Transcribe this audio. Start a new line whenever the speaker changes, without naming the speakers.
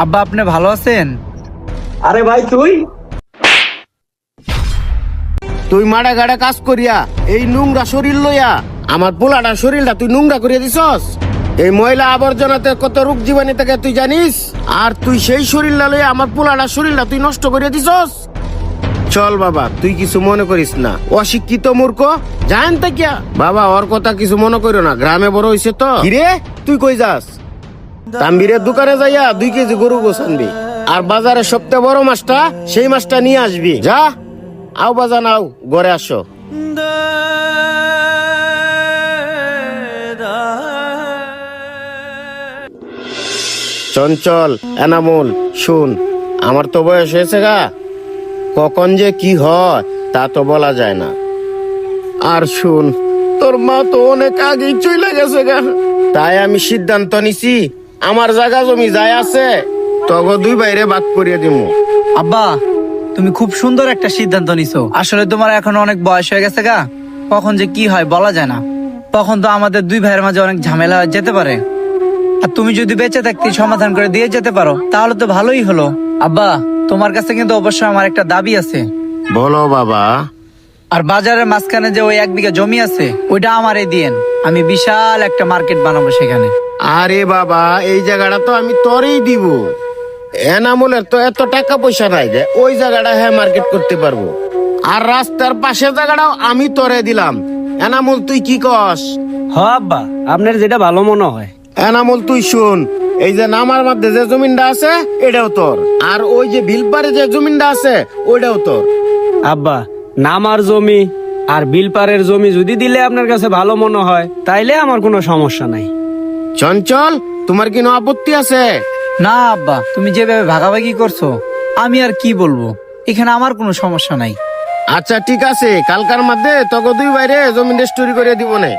আব্বা আপনি ভালো আছেন?
আরে ভাই
তুই মাড়া গাড়া কাজ করিয়া এই নোংরা শরীর লইয়া আমার পোলাটা শরীরটা তুই নোংরা করিয়া দিছস। এই ময়লা আবর্জনাতে কত রোগ জীবাণু থাকে তুই জানিস, আর তুই সেই শরীরটা লইয়া আমার পোলাটা শরীরটা তুই নষ্ট করিয়া দিছস। চল বাবা, তুই কিছু মনে করিস না, অশিক্ষিত মূর্খ জান তাকিয়া। বাবা ওর কথা কিছু মনে করিও না, গ্রামে বড় হইছে তো। কিরে তুই কই যাস? তাম্বিরের দোকানে যাইয়া 2 কেজি গরু গোস আনবি, আর বাজারে সবচেয়ে বড় মাছটা সেই মাছটা নিয়ে আসবি। যা, আও বাজান আও, ঘরে আসো। চঞ্চল, এনামুল, শুন, আমার তো বয়স হয়েছে গা, কখন যে কি হয় তা তো বলা যায় না। আর শুন, তোর মা তো অনেক আগেই চলে গেছে গা, তাই আমি সিদ্ধান্ত নিছি আমার জায়গা জমি যায় আছে তগো 2 ভাইরে ভাগ করিয়ে দিমু।
আব্বা তুমি খুব সুন্দর একটা সিদ্ধান্ত নিছো। আসলে তোমার এখন অনেক বয়স হয়ে গেছে গা, কখন যে কি হয় বলা যায় না। তখন তো আমাদের 2 ভাইয়ের মাঝে অনেক ঝামেলা হয়ে যেতে পারে। আর তুমি যদি বেঁচে থাকতে সমাধান করে দিয়ে যেতে পারো তাহলে তো ভালোই হলো। আব্বা তোমার কাছে কিন্তু অবশ্যই আমার একটা দাবি আছে।
বলো বাবা।
আর বাজারের মাঝখানে যে ওই 1 বিঘা জমি আছে ওইটা আমারই দিয়েন, আমি বিশাল একটা মার্কেট বানাবো সেখানে।
আরে বাবা, এই জায়গাটা তো আমি তোরেই দিব। এনামুলের তো এত টাকা পয়সা নাই যে ওই জায়গাটা হ্যাঁ মার্কেট করতে পারবো। আর রাস্তার পাশের জায়গাটাও আমি তোরে দিলাম। এনামুল তুই কি কস?
হ আব্বা, আপনার যেটা ভালো মনে হয়।
এনামুল তুই শুন, এই যে নামার মধ্যে যে জমিনটা আছে এটাও তোর, আর ওই যে বিলপারে যে জমিনটা আছে ওইটাও তোর।
আব্বা, নামার জমি আর বিলপারের জমি যদি দিলে আপনার কাছে ভালো মনে হয় তাইলে আমার কোনো সমস্যা নাই।
চঞ্চল, তোমার কি আপত্তি আছে?
না আব্বা, তুমি যেভাবে ভাগাভাগি করছো আমি আর কি বলবো, এখানে আমার কোনো সমস্যা নাই।
আচ্ছা ঠিক আছে, কালকার মধ্যে তোকে 2 ভাইরে জমিন স্টোরি করে দিব না।